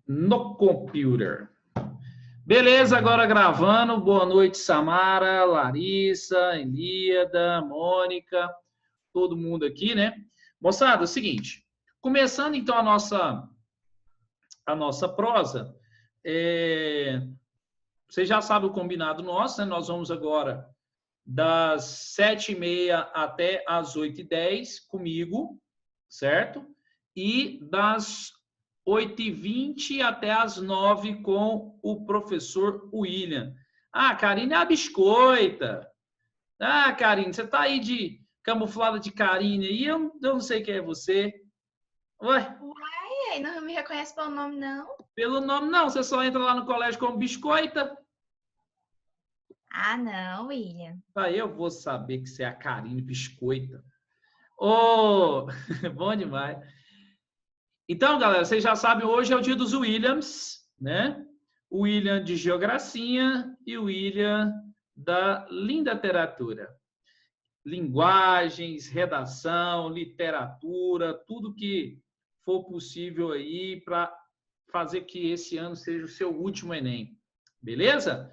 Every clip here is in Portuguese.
no computer. Beleza, agora gravando. Boa noite, Samara, Larissa, Elíada, Mônica, todo mundo aqui, né? Moçada, é o seguinte, começando então a nossa prosa, vocês já sabem o combinado nosso, né? Nós vamos agora das 7h30 até as 8h10 comigo, certo? E das 8h20 até as 9h com o professor William. Ah, Karine é a biscoita. Ah, Karine, você tá aí de camuflada de Karine aí, eu não sei quem é você. Uai, não me reconhece pelo nome, não? Pelo nome, não. Você só entra lá no colégio como biscoita. Ah, não, William. Aí eu vou saber que você é a Karine Biscoita. Oh, bom demais. Então, galera, vocês já sabem, hoje é o dia dos Williams, né? O William de Geogracia e o William da Literatura. Linguagens, redação, literatura, tudo que for possível aí para fazer que esse ano seja o seu último Enem. Beleza?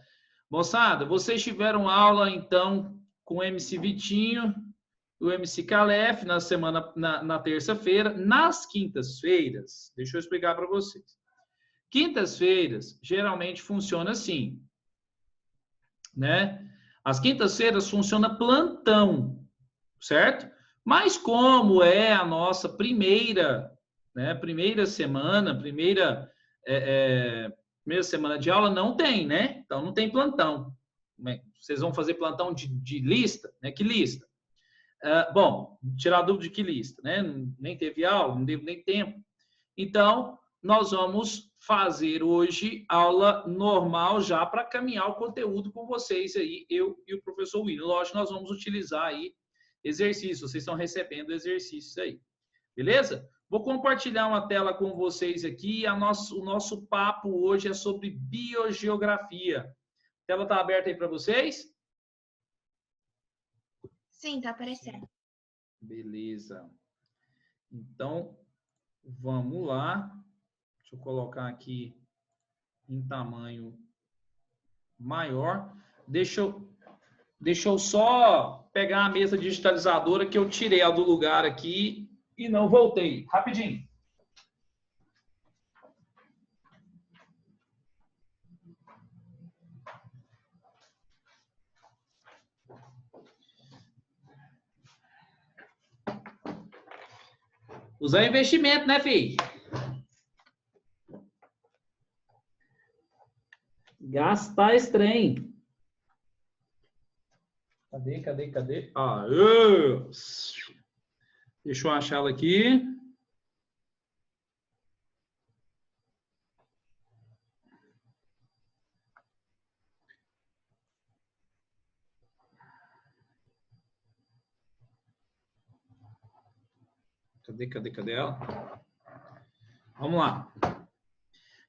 Moçada, vocês tiveram aula, então, com o MC Vitinho, o MC Calef, na terça-feira. Nas quintas-feiras, deixa eu explicar para vocês. Quintas-feiras, geralmente, funciona assim, né? As quintas-feiras funciona plantão, certo? Mas como é a nossa primeira semana, primeira semana de aula, não tem, né? Então, não tem plantão. Vocês vão fazer plantão de lista, né? Que lista? Bom, tirar a dúvida de que lista, né? Nem teve aula, não teve nem tempo. Então, nós vamos fazer hoje aula normal já para caminhar o conteúdo com vocês aí, eu e o professor William. Lógico, nós vamos utilizar aí exercícios, vocês estão recebendo exercícios aí. Beleza? Vou compartilhar uma tela com vocês aqui. O nosso papo hoje é sobre biogeografia. A tela está aberta aí para vocês? Sim, está aparecendo. Beleza. Então, vamos lá. Deixa eu colocar aqui em tamanho maior. Deixa eu só pegar a mesa digitalizadora que eu tirei ela do lugar aqui e não voltei. Rapidinho. Usar investimento, né, filho? Gastar esse trem. Cadê? Deixa eu achar ela aqui. Cadê ela? Vamos lá.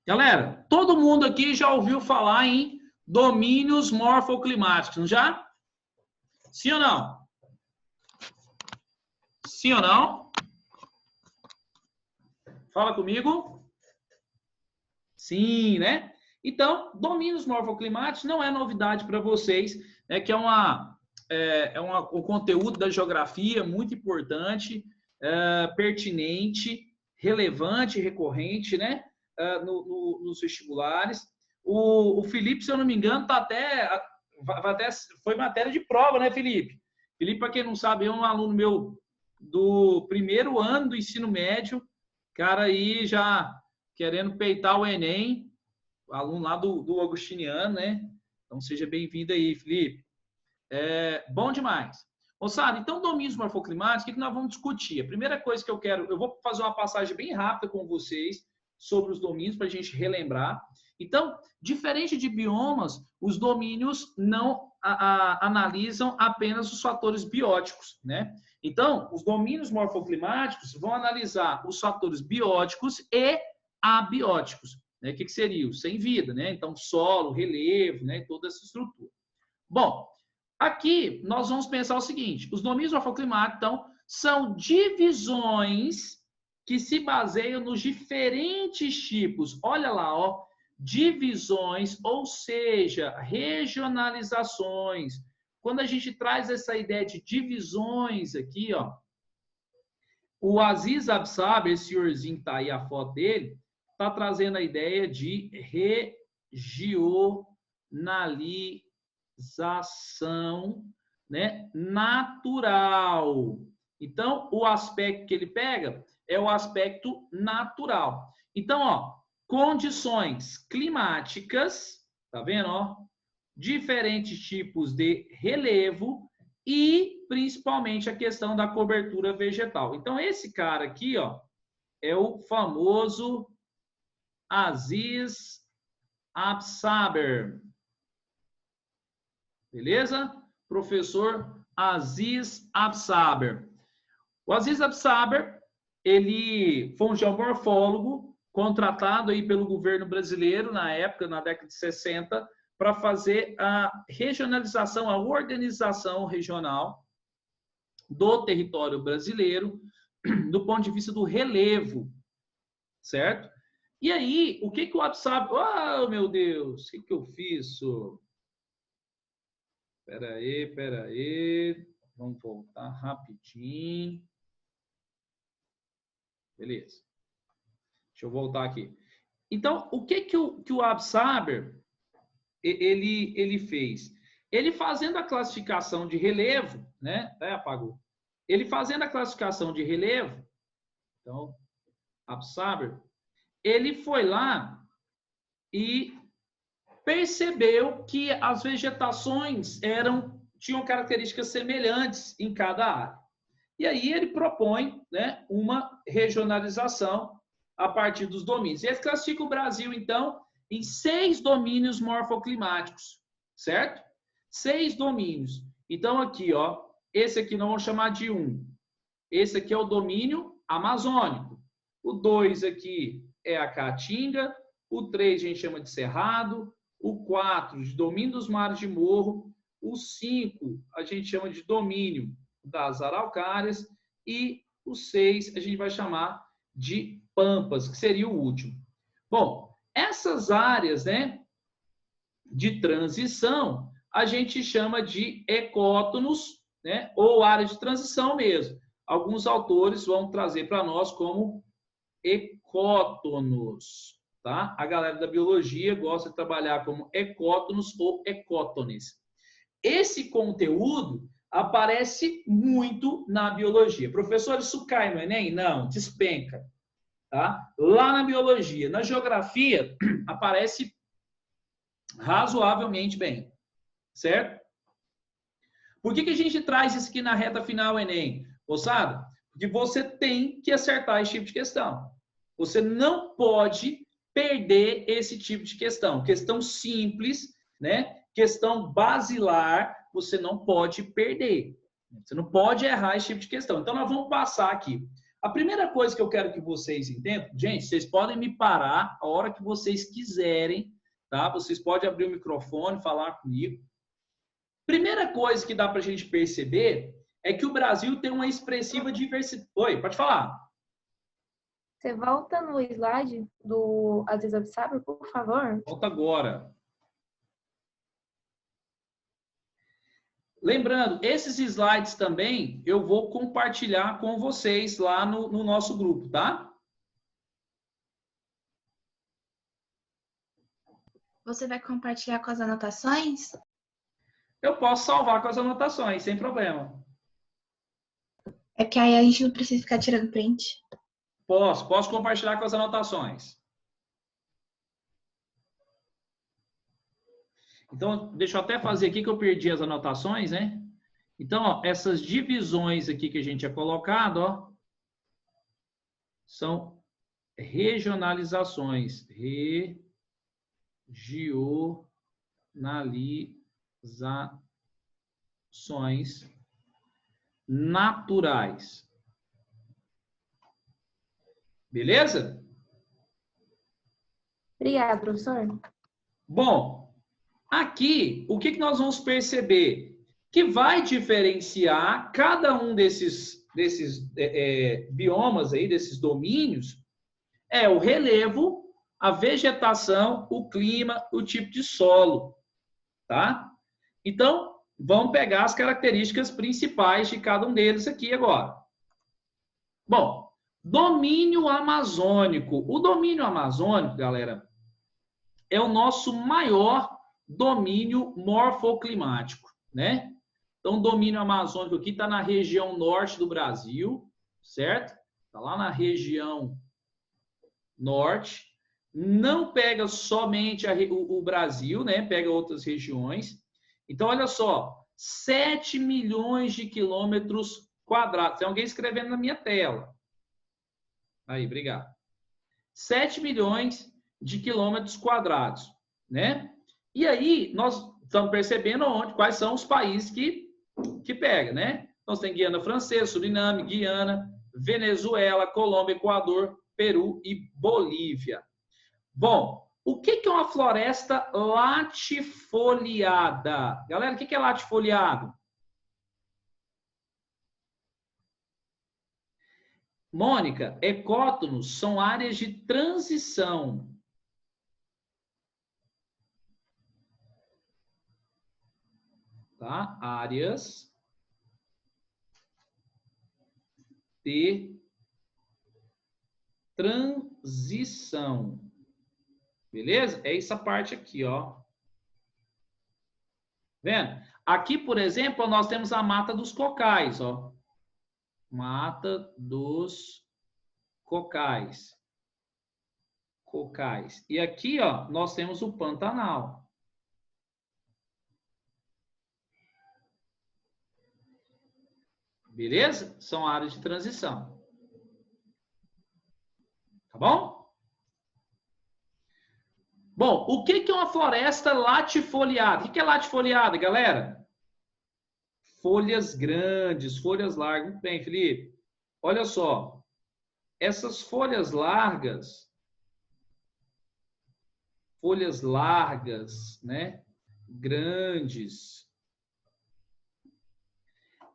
Galera, todo mundo aqui já ouviu falar em domínios morfoclimáticos, não já? Sim ou não? Sim ou não? Fala comigo. Sim, né? Então, domínios morfoclimáticos não é novidade para vocês, né? Que o conteúdo da geografia muito importante, pertinente, relevante, recorrente, né? Nos vestibulares. O Felipe, se eu não me engano, foi matéria de prova, né, Felipe? Felipe, para quem não sabe, é um aluno meu do primeiro ano do ensino médio, cara aí já querendo peitar o Enem, aluno lá do Agostiniano, né? Então, seja bem-vindo aí, Felipe. Bom demais. Moçada, então, domínios morfoclimáticos, o que nós vamos discutir? A primeira coisa que eu vou fazer uma passagem bem rápida com vocês sobre os domínios, para a gente relembrar. Então, diferente de biomas, os domínios não analisam apenas os fatores bióticos, né? Então, os domínios morfoclimáticos vão analisar os fatores bióticos e abióticos, né? O que seria? O sem vida, né? Então, solo, relevo, né? Toda essa estrutura. Bom, aqui nós vamos pensar o seguinte: os domínios morfoclimáticos, então, são divisões que se baseiam nos diferentes tipos, olha lá, ó, divisões, ou seja, regionalizações. Quando a gente traz essa ideia de divisões aqui, ó, o Aziz Absaber, esse senhorzinho que tá aí a foto dele, tá trazendo a ideia de regionalização, né, natural. Então, o aspecto que ele pega é o aspecto natural. Então, ó, condições climáticas, tá vendo, ó? Diferentes tipos de relevo e, principalmente, a questão da cobertura vegetal. Então, esse cara aqui, ó, é o famoso Aziz Absaber. Beleza? Professor Aziz Absaber. O Aziz Absaber, ele foi um geomorfólogo contratado aí pelo governo brasileiro na época, na década de 60, para fazer a regionalização, a organização regional do território brasileiro do ponto de vista do relevo, certo? E aí, o que o Absaber... Oh, meu Deus, o que eu fiz? Espera aí. Vamos voltar rapidinho. Beleza. Deixa eu voltar aqui. Então, o que o Absaber ele fez? Ele fazendo a classificação de relevo, né? Apagou. Ele fazendo a classificação de relevo, então, Absaber, ele foi lá e percebeu que as vegetações tinham características semelhantes em cada área. E aí ele propõe, né, uma regionalização a partir dos domínios. Ele classifica o Brasil, então, em 6 domínios morfoclimáticos, certo? 6 domínios. Então, aqui, ó, esse aqui nós vamos chamar de 1. Esse aqui é o domínio amazônico. O 2 aqui é a Caatinga. O 3 a gente chama de Cerrado. O 4 de domínio dos mares de morro. O 5 a gente chama de domínio das araucárias. E o 6 a gente vai chamar de pampas, que seria o último. Bom, essas áreas, né, de transição, a gente chama de ecótonos, né, ou áreas de transição mesmo. Alguns autores vão trazer para nós como ecótonos, tá? A galera da biologia gosta de trabalhar como ecótonos ou ecótones. Esse conteúdo aparece muito na biologia. Professor, isso cai no Enem? Não, despenca. Tá? Lá na biologia. Na geografia, aparece razoavelmente bem. Certo? Por que a gente traz isso aqui na reta final, Enem? Moçada, porque você tem que acertar esse tipo de questão. Você não pode perder esse tipo de questão. Questão simples, né? Questão basilar, você não pode perder. Você não pode errar esse tipo de questão. Então, nós vamos passar aqui. A primeira coisa que eu quero que vocês entendam, gente, vocês podem me parar a hora que vocês quiserem, tá? Vocês podem abrir o microfone, falar comigo. Primeira coisa que dá para a gente perceber é que o Brasil tem uma expressiva diversidade. Oi, pode falar. Você volta no slide do Aziz Absaber, por favor? Volta agora. Lembrando, esses slides também eu vou compartilhar com vocês lá no nosso grupo, tá? Você vai compartilhar com as anotações? Eu posso salvar com as anotações, sem problema. É que aí a gente não precisa ficar tirando print. Posso compartilhar com as anotações. Então, deixa eu até fazer aqui que eu perdi as anotações, né? Então, ó, essas divisões aqui que a gente tinha colocado, ó, são regionalizações. Regionalizações naturais. Beleza? Obrigada, professor. Bom, aqui, o que nós vamos perceber? Que vai diferenciar cada um desses biomas aí, desses domínios, é o relevo, a vegetação, o clima, o tipo de solo, tá? Então, vamos pegar as características principais de cada um deles aqui agora. Bom, domínio amazônico. O domínio amazônico, galera, é o nosso maior domínio morfoclimático, né? Então, o domínio amazônico aqui está na região norte do Brasil, certo? Está lá na região norte. Não pega somente o Brasil, né? Pega outras regiões. Então, olha só, 7 milhões de quilômetros quadrados. Tem alguém escrevendo na minha tela. Aí, obrigado. 7 milhões de quilômetros quadrados, né? E aí, nós estamos percebendo quais são os países que pega, né? Então, você tem Guiana Francesa, Suriname, Guiana, Venezuela, Colômbia, Equador, Peru e Bolívia. Bom, o que é uma floresta latifoliada? Galera, o que é latifoliado? Mônica, ecótonos são áreas de transição. Tá? Áreas de transição. Beleza? É essa parte aqui, ó. Vendo? Aqui, por exemplo, nós temos a mata dos cocais, ó. Mata dos cocais. Cocais. E aqui, ó, nós temos o Pantanal. Beleza? São áreas de transição. Tá bom? Bom, o que é uma floresta latifoliada? O que é latifoliada, galera? Folhas grandes, folhas largas. Muito bem, Felipe. Olha só. Essas folhas largas, né? Grandes.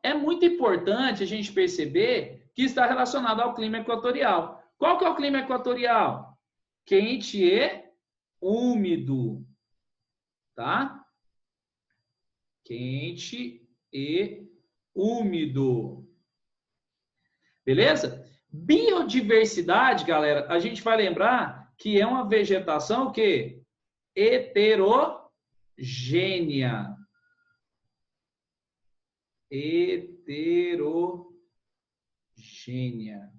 É muito importante a gente perceber que está relacionado ao clima equatorial. Qual que é o clima equatorial? Quente e úmido, tá? Quente e úmido. Beleza? Biodiversidade, galera, a gente vai lembrar que é uma vegetação que heterogênea. Heterogênea.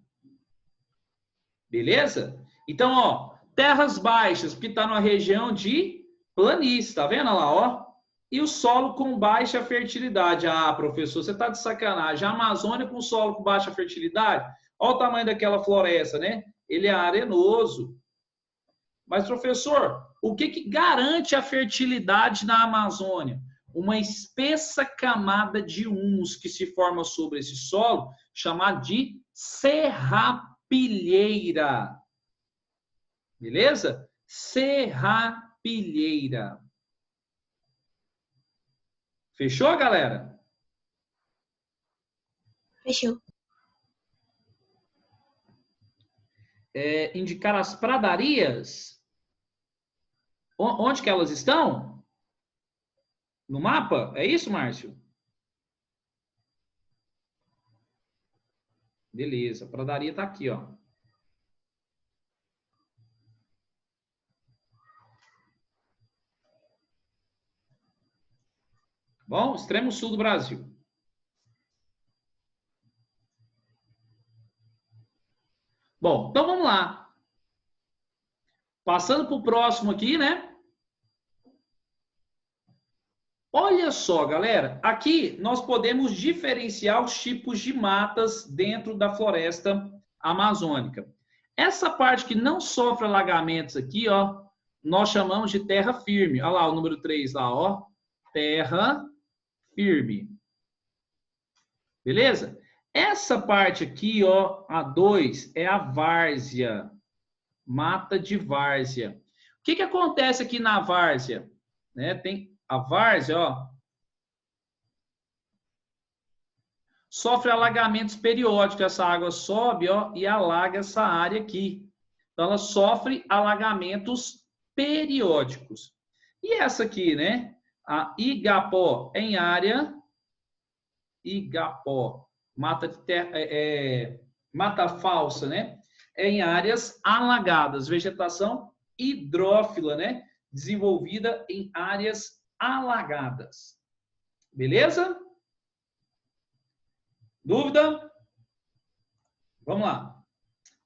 Beleza? Então, ó, terras baixas, porque está numa região de planície, tá vendo lá, ó? E o solo com baixa fertilidade. Ah, professor, você tá de sacanagem. A Amazônia com solo com baixa fertilidade? Olha o tamanho daquela floresta, né? Ele é arenoso. Mas, professor, o que garante a fertilidade na Amazônia? Uma espessa camada de humus que se forma sobre esse solo, chamada de serrapilheira. Beleza? Serrapilheira. Fechou, galera? Fechou. Indicar as pradarias. Onde que elas estão? No mapa? É isso, Márcio? Beleza, a pradaria está aqui, ó. Bom, extremo sul do Brasil. Bom, então vamos lá. Passando para o próximo aqui, né? Olha só, galera. Aqui nós podemos diferenciar os tipos de matas dentro da floresta amazônica. Essa parte que não sofre alagamentos aqui, ó, nós chamamos de terra firme. Olha lá o número 3 lá, ó. Terra firme. Beleza? Essa parte aqui, ó, a 2, é a várzea. Mata de várzea. O que acontece aqui na várzea? Né? Tem a várzea, ó. sofre alagamentos periódicos. Essa água sobe, ó, e alaga essa área aqui. Então, ela sofre alagamentos periódicos. E essa aqui, né? A Igapó, em área... Igapó, mata, de terra, mata falsa, né? Em áreas alagadas. Vegetação hidrófila, né? Desenvolvida em áreas alagadas. Beleza? Dúvida? Vamos lá.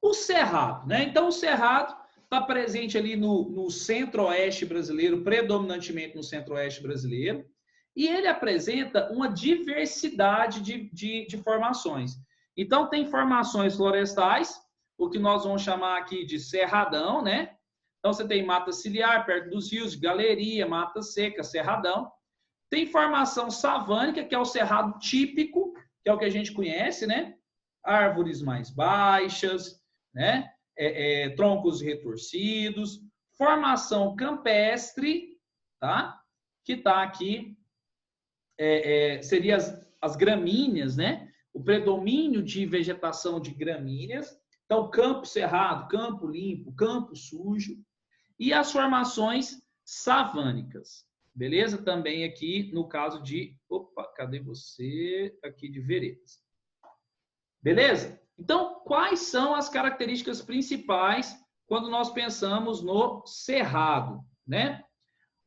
O cerrado, né? Então, o cerrado está presente ali no centro-oeste brasileiro, predominantemente no centro-oeste brasileiro, e ele apresenta uma diversidade de formações. Então, tem formações florestais, o que nós vamos chamar aqui de cerradão, né? Então, você tem mata ciliar, perto dos rios, galeria, mata seca, cerradão. Tem formação savânica, que é o cerrado típico, que é o que a gente conhece, né? Árvores mais baixas, né? Troncos retorcidos. Formação campestre, tá? Que está aqui, seria as gramíneas, né? O predomínio de vegetação de gramíneas. Então, campo cerrado, campo limpo, campo sujo. E as formações savânicas. Beleza? Também aqui no caso de... Opa, cadê você? Aqui de veredas. Beleza? Então, quais são as características principais quando nós pensamos no cerrado, né?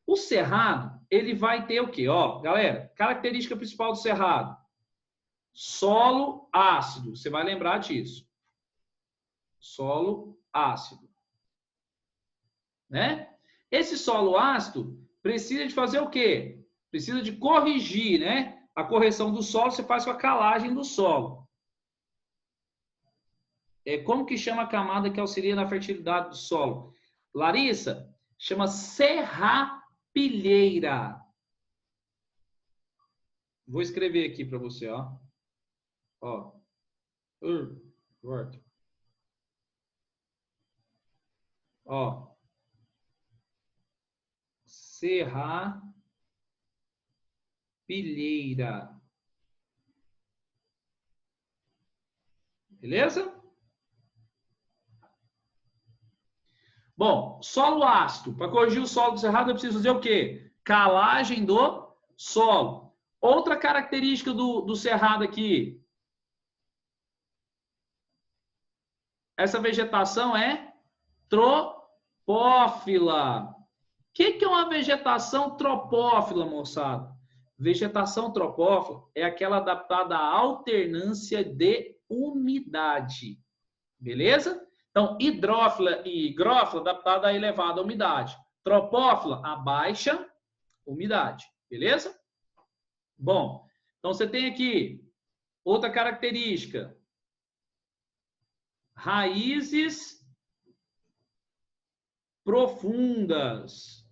O cerrado, ele vai ter o quê? Ó, galera, característica principal do cerrado. Solo ácido. Você vai lembrar disso. Solo ácido. Né? Esse solo ácido precisa de fazer o quê? Precisa de corrigir, né? A correção do solo você faz com a calagem do solo. Como que chama a camada que auxilia na fertilidade do solo? Larissa, chama serrapilheira. Vou escrever aqui para você, ó. Ó. Corta. Ó. Serrapilheira. Beleza? Bom, solo ácido. Para corrigir o solo do cerrado, eu preciso fazer o quê? Calagem do solo. Outra característica do cerrado aqui. Essa vegetação é tropófila. O que é uma vegetação tropófila, moçada? Vegetação tropófila é aquela adaptada à alternância de umidade. Beleza? Então, hidrófila e higrófila adaptada à elevada umidade. Tropófila, a baixa umidade. Beleza? Bom, então você tem aqui outra característica. Raízes profundas.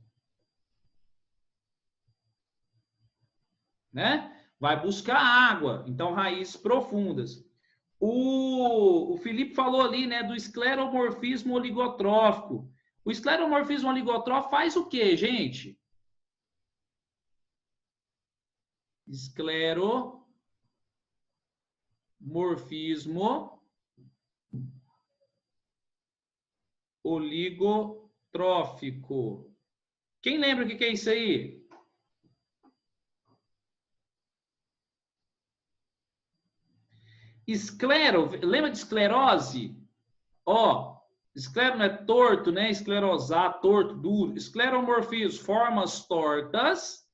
Né? Vai buscar água. Então, raízes profundas. O Felipe falou ali, né, do escleromorfismo oligotrófico. O escleromorfismo oligotrófico faz o quê, gente? Escleromorfismo oligotrófico. Quem lembra o que é isso aí? Lembra de esclerose? Ó, esclero não é torto, né? Esclerosar, torto, duro. Escleromorfismo, formas tortas.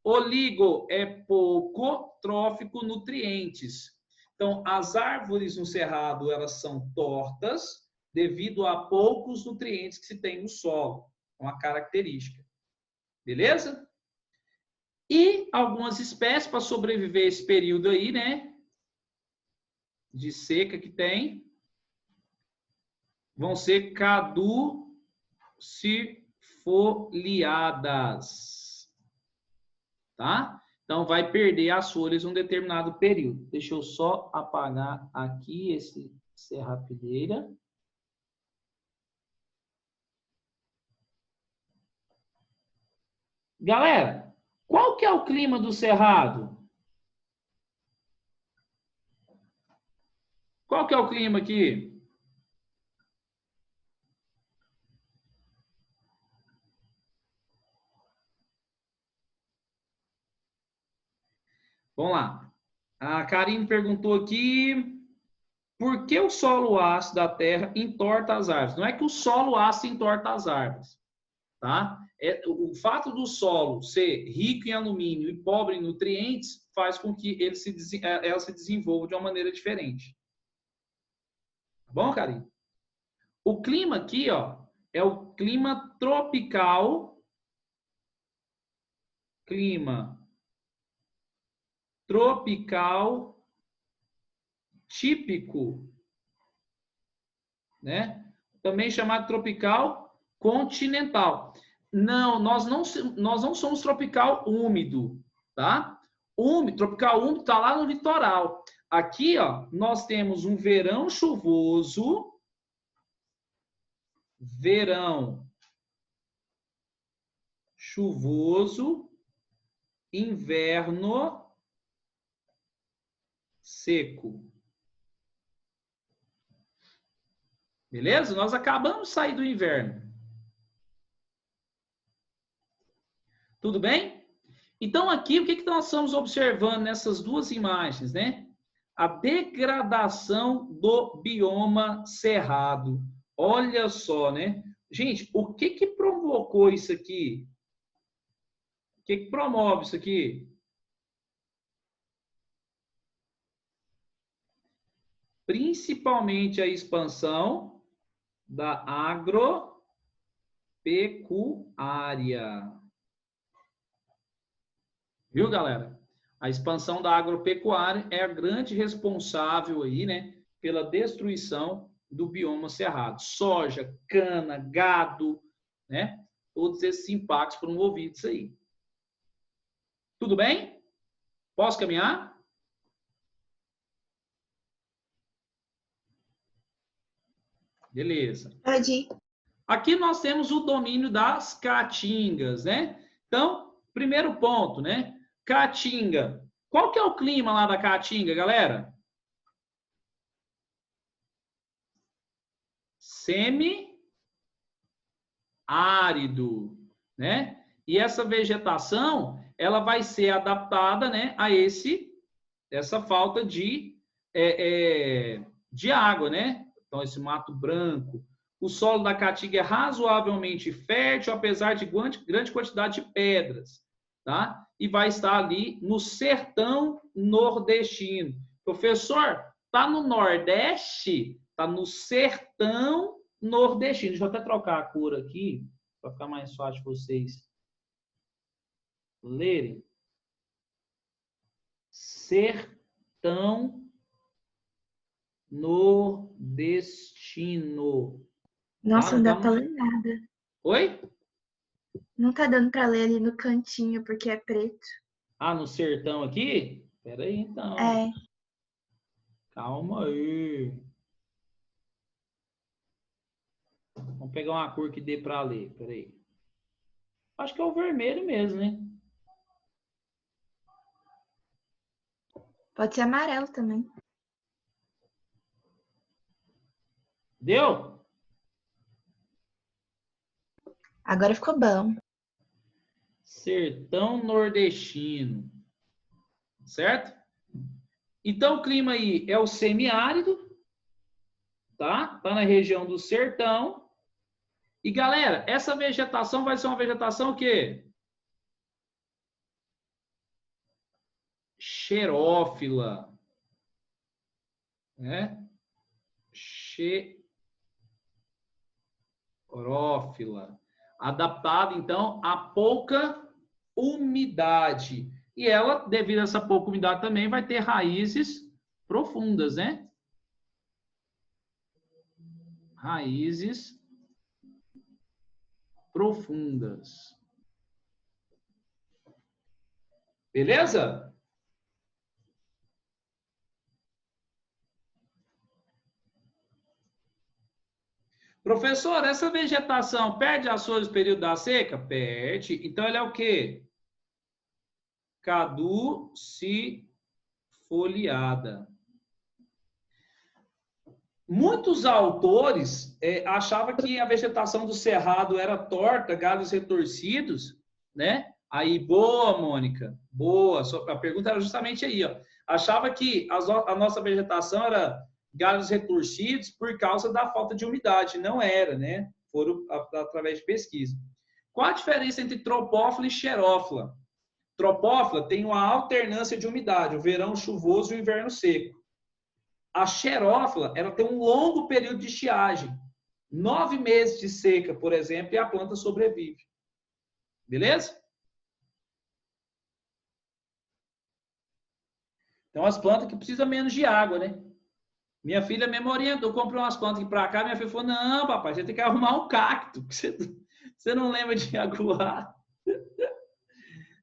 Oligo é pouco, trófico, nutrientes. Então, as árvores no cerrado, elas são tortas devido a poucos nutrientes que se tem no solo. Uma característica. Beleza? E algumas espécies, para sobreviver esse período aí, né? De seca que tem, vão ser caducifoliadas. Tá? Então, vai perder as folhas em um determinado período. Deixa eu só apagar aqui esse serrapilheira. Galera, qual que é o clima do cerrado? Qual que é o clima aqui? Vamos lá. A Karine perguntou aqui, por que o solo ácido da Terra entorta as árvores? Não é que o solo ácido entorta as árvores, tá? O fato do solo ser rico em alumínio e pobre em nutrientes faz com que ela se desenvolva de uma maneira diferente. Tá bom, Karine? O clima aqui, ó, é o clima tropical. Clima tropical típico, né? Também chamado tropical continental. Não, nós não somos tropical úmido, tá? Tropical úmido está lá no litoral. Aqui, ó, nós temos um verão chuvoso, inverno seco. Beleza? Nós acabamos de sair do inverno. Tudo bem? Então, aqui, o que nós estamos observando nessas duas imagens, né? A degradação do bioma cerrado. Olha só, né? Gente, o que provocou isso aqui? O que promove isso aqui? Principalmente a expansão da agropecuária. Viu, galera? A expansão da agropecuária é a grande responsável aí, né, pela destruição do bioma cerrado. Soja, cana, gado, né? Todos esses impactos promovidos aí. Tudo bem? Posso caminhar? Beleza. Pode ir. Aqui nós temos o domínio das caatingas, né? Então, primeiro ponto, né? Caatinga. Qual que é o clima lá da caatinga, galera? Semi-árido, né? E essa vegetação, ela vai ser adaptada, né, a essa falta de água, né? Então, esse mato branco. O solo da caatinga é razoavelmente fértil, apesar de grande quantidade de pedras, tá? E vai estar ali no sertão nordestino. Professor, tá no Nordeste? Tá no sertão nordestino. Deixa eu até trocar a cor aqui, para ficar mais fácil vocês lerem. Sertão nordestino. Nossa, não dá pra ler nada. Oi? Não tá dando pra ler ali no cantinho, porque é preto. Ah, no sertão aqui? Espera aí, então. É. Calma aí. Vamos pegar uma cor que dê para ler. Espera aí. Acho que é o vermelho mesmo, né? Pode ser amarelo também. Deu? Agora ficou bom. Sertão nordestino. Certo? Então, o clima aí é o semiárido, tá? Tá na região do sertão. E, galera, essa vegetação vai ser uma vegetação o quê? Xerófila. Né? Xerófila. Adaptada, então, a pouca umidade. E ela, devido a essa pouca umidade também, vai ter raízes profundas, né? Raízes profundas. Beleza? Professor, essa vegetação perde as folhas no período da seca? Perde. Então, ela é o quê? Caducifoliada. muitos autores achavam que a vegetação do cerrado era torta, galhos retorcidos, né? Aí, boa, Mônica, boa. A pergunta era justamente aí, ó. Achava que a nossa vegetação era galhos retorcidos por causa da falta de umidade. Não era, né? Foram através de pesquisa. Qual a diferença entre tropófila e xerófila? Tropófila tem uma alternância de umidade, o verão chuvoso e o inverno seco. A xerófila, ela tem um longo período de estiagem. 9 meses de seca, por exemplo, e a planta sobrevive. Beleza? Então, as plantas que precisam menos de água, né? Minha filha mesmo orientou, comprou umas plantas aqui para cá, minha filha falou, não, papai, você tem que arrumar um cacto, você não lembra de aguar.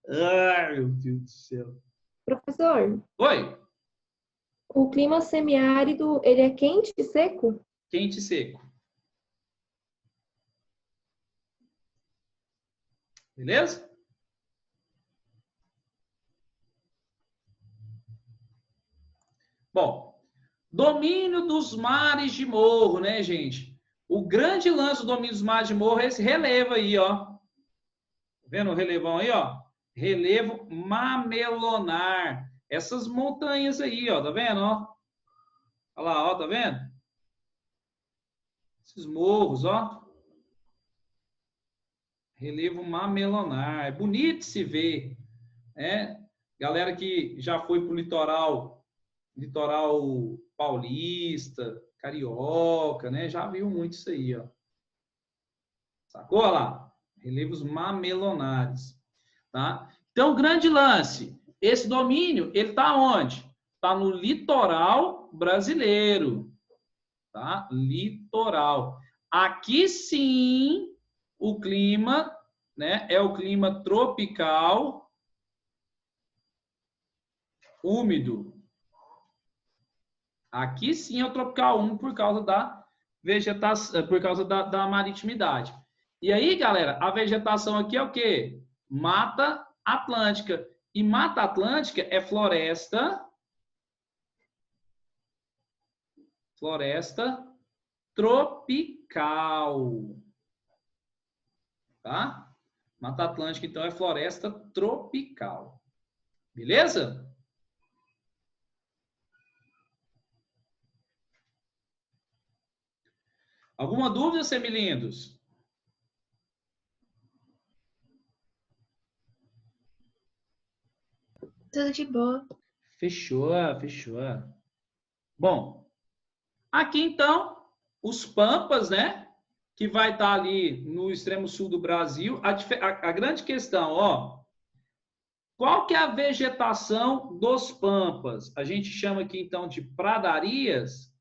Ai, meu Deus do céu. Professor, Oi? o clima semiárido, ele é quente e seco? Quente e seco. Beleza? Bom, domínio dos mares de morro, né, gente? O grande lance do domínio dos mares de morro é esse relevo aí, ó. Tá vendo o relevão aí, ó? Relevo mamelonar. Essas montanhas aí, ó, tá vendo, ó? Olha lá, ó, tá vendo? Esses morros, ó. Relevo mamelonar. É bonito de se ver, né? Galera que já foi pro litoral paulista, carioca, né? Já viu muito isso aí, ó. Sacou? Olha lá. Relevos mamelonares, tá? Então, grande lance. Esse domínio, ele tá onde? Tá no litoral brasileiro, tá? Litoral. Aqui sim, o clima, né, é o clima tropical úmido. Aqui sim é o tropical úmido por causa da vegetação, por causa da maritimidade. E aí, galera, a vegetação aqui é o quê? Mata Atlântica. E Mata Atlântica é floresta tropical. Tá? Mata Atlântica, então, é floresta tropical. Beleza? Alguma dúvida, semilindos? Tudo de boa. Fechou, fechou. Bom, aqui então, os Pampas, né? Que vai estar ali no extremo sul do Brasil. A grande questão, ó. Qual que é a vegetação dos Pampas? A gente chama aqui então de pradarias,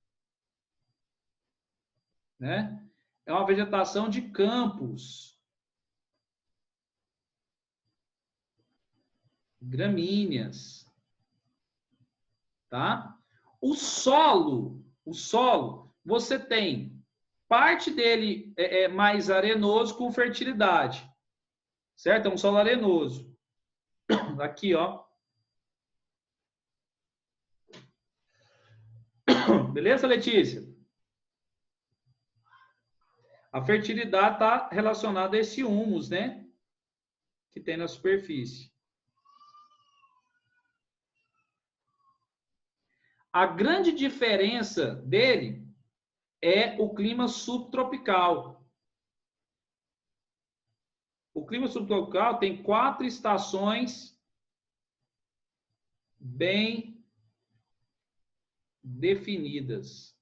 né? É uma vegetação de campos. Gramíneas. Tá? O solo, você tem parte dele é mais arenoso com fertilidade. Certo? É um solo arenoso. Aqui, ó. Beleza, Letícia? A fertilidade está relacionada a esse humus, né? Que tem na superfície. A grande diferença dele é o clima subtropical. O clima subtropical tem 4 estações bem definidas.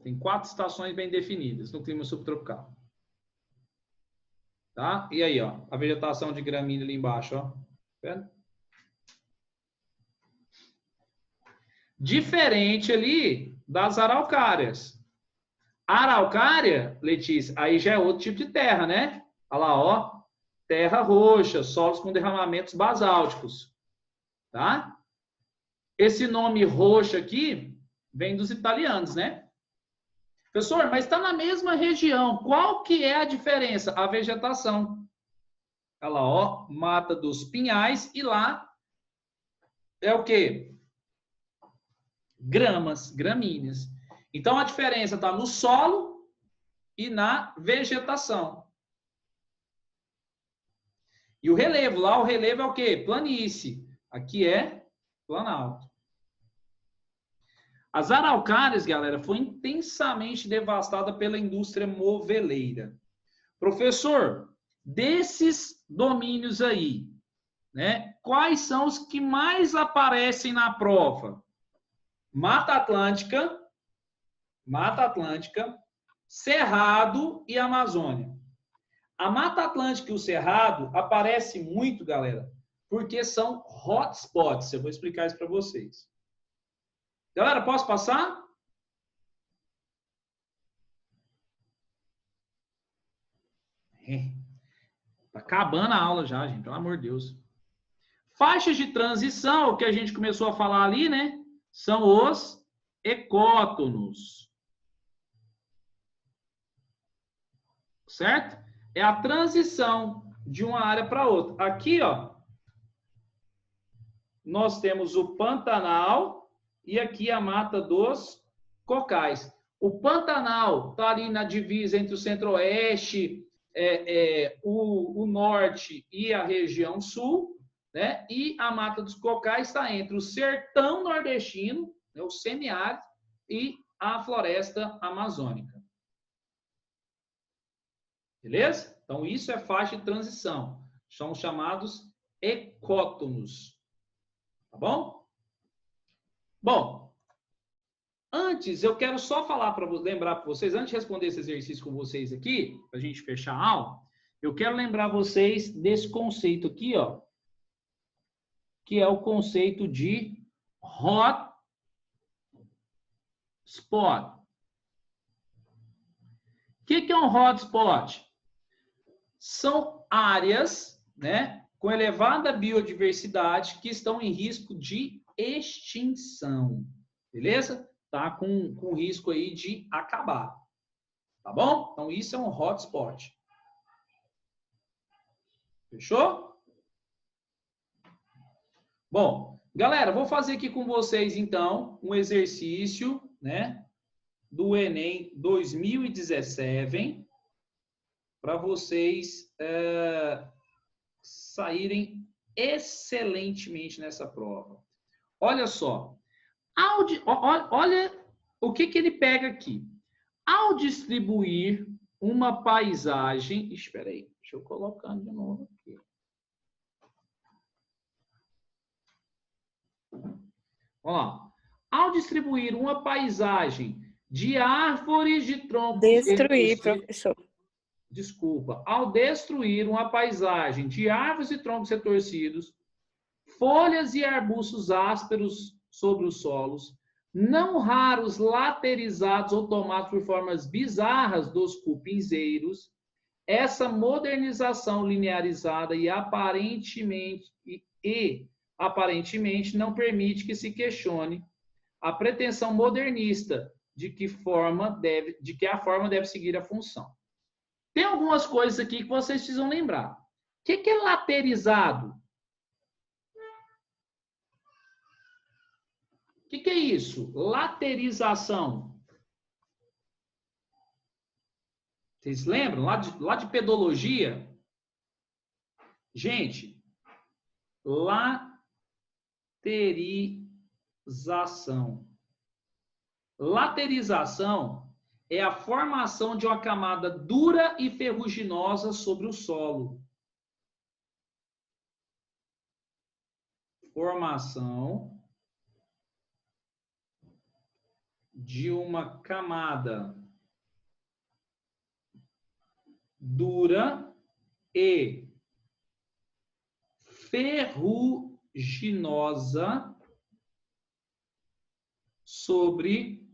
Tem 4 estações bem definidas no clima subtropical. Tá? E aí, ó, a vegetação de gramínea ali embaixo, ó. Tá vendo? Diferente ali das araucárias. A araucária, Letícia, aí já é outro tipo de terra, né? Olha lá, ó. Terra roxa, solos com derramamentos basálticos. Tá? Esse nome roxa aqui vem dos italianos, né? Professor, mas está na mesma região. Qual que é a diferença? A vegetação. Olha lá, ó. Mata dos Pinhais e lá é o quê? Gramas, gramíneas. Então, a diferença está no solo e na vegetação. E o relevo, lá o relevo é o quê? Planície. Aqui é planalto. As araucárias, galera, foi intensamente devastada pela indústria moveleira. Professor, desses domínios aí, né, quais são os que mais aparecem na prova? Mata Atlântica, Cerrado e Amazônia. A Mata Atlântica e o Cerrado aparecem muito, galera, porque são hotspots. Eu vou explicar isso para vocês. Galera, posso passar? Tá acabando a aula já, gente, pelo amor de Deus. Faixas de transição, o que a gente começou a falar ali, né? São os ecótonos. Certo? É a transição de uma área para outra. Aqui, ó, nós temos o Pantanal e aqui a Mata dos Cocais. O Pantanal está ali na divisa entre o Centro-Oeste, o Norte e a região Sul, né? E a Mata dos Cocais está entre o sertão nordestino, né, o semiárido, e a floresta amazônica. Beleza? Então, isso é faixa de transição. São chamados ecótonos. Tá bom? Bom, antes, eu quero só falar lembrar para vocês, antes de responder esse exercício com vocês aqui, para a gente fechar a aula, eu quero lembrar vocês desse conceito aqui, ó, que é o conceito de hot spot. O que é um hotspot? São áreas, né, com elevada biodiversidade que estão em risco de extinção. Beleza? Tá com risco aí de acabar. Tá bom? Então, isso é um hotspot. Fechou? Bom, galera, vou fazer aqui com vocês, então, um exercício, né, do Enem 2017, para vocês saírem excelentemente nessa prova. Olha só. Olha o que ele pega aqui. Ao distribuir uma paisagem... Espera aí, deixa eu colocar de novo aqui. Vamos lá. Ao distribuir uma paisagem de árvores de troncos... Destruir, professor. Desculpa. Ao destruir uma paisagem de árvores e troncos retorcidos, folhas e arbustos ásperos sobre os solos, não raros laterizados ou tomados por formas bizarras dos cupinzeiros, essa modernização linearizada e aparentemente não permite que se questione a pretensão modernista de que a forma deve seguir a função. Tem algumas coisas aqui que vocês precisam lembrar. O que é laterizado? O que é isso? Laterização. Vocês lembram? Lá de pedologia? Gente, laterização. Laterização é a formação de uma camada dura e ferruginosa sobre o solo. Formação de uma camada dura e ferruginosa sobre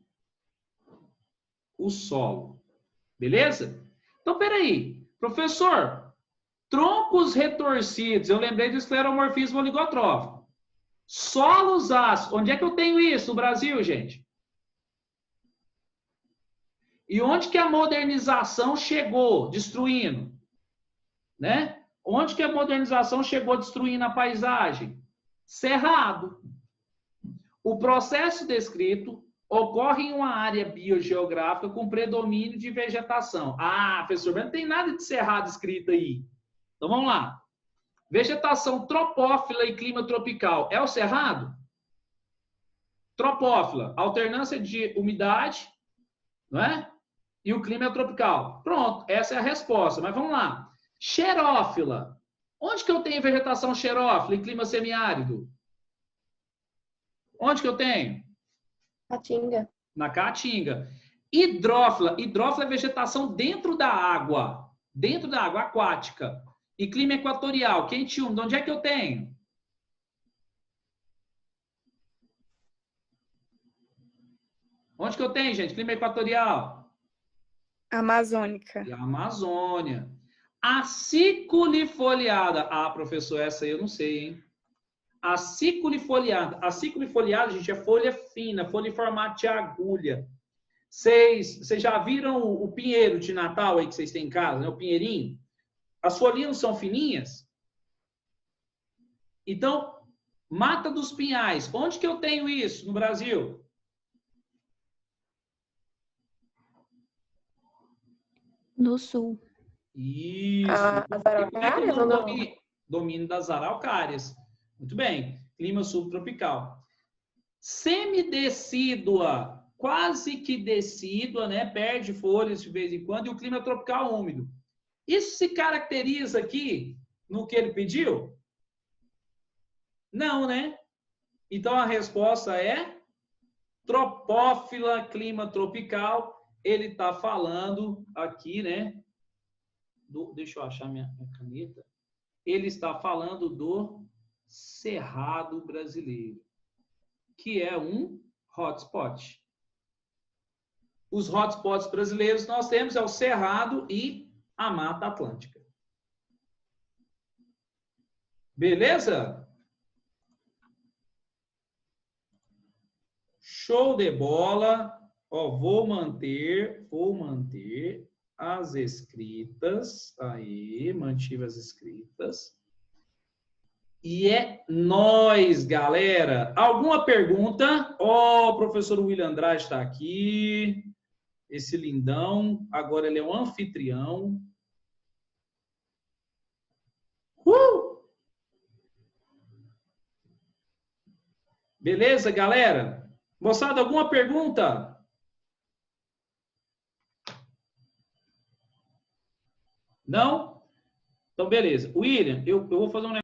o solo. Beleza? Então, peraí. Professor, troncos retorcidos, eu lembrei do escleromorfismo oligotrófico. Solos ácidos, onde é que eu tenho isso no Brasil, gente? E onde que a modernização chegou destruindo? Né? Onde que a modernização chegou destruindo a paisagem? Cerrado. O processo descrito ocorre em uma área biogeográfica com predomínio de vegetação. Ah, professor, mas não tem nada de cerrado escrito aí. Então, vamos lá. Vegetação tropófila e clima tropical. É o cerrado? Tropófila, alternância de umidade, não é? E o clima é tropical. Pronto, essa é a resposta. Mas vamos lá. Xerófila. Onde que eu tenho vegetação xerófila e clima semiárido? Onde que eu tenho? Caatinga. Na Caatinga. Hidrófila. Hidrófila é vegetação dentro da água. Dentro da água aquática. E clima equatorial, quente e úmido. Onde é que eu tenho? Onde que eu tenho, gente? Clima equatorial? Amazônica. E a Amazônia. Aciculifoliada. Ah, professor, essa aí eu não sei, hein? Aciculifoliada. Aciculifoliada, gente, é folha fina, folha em formato de agulha. Vocês já viram o pinheiro de Natal aí que vocês têm em casa, né? O pinheirinho? As folhinhas não são fininhas? Então, Mata dos Pinhais. Onde que eu tenho isso no Brasil? No sul. Isso. As araucárias ou não? Domínio das araucárias. Muito bem. Clima subtropical. Semidecídua. Quase que decídua, né? Perde folhas de vez em quando. E o clima tropical úmido. Isso se caracteriza aqui no que ele pediu? Não, né? Então a resposta é tropófila, clima tropical. Ele está falando aqui, né? Deixa eu achar minha caneta. Ele está falando do Cerrado brasileiro, que é um hotspot. Os hotspots brasileiros nós temos é o Cerrado e a Mata Atlântica. Beleza? Show de bola. Ó, vou manter as escritas. Aí, mantive as escritas. E é nóis, galera. Alguma pergunta? Ó, o professor William Andrade está aqui. Esse lindão. Agora ele é um anfitrião. Beleza, galera? Moçada, alguma pergunta? Não? Então, beleza. William, eu vou fazer um negócio.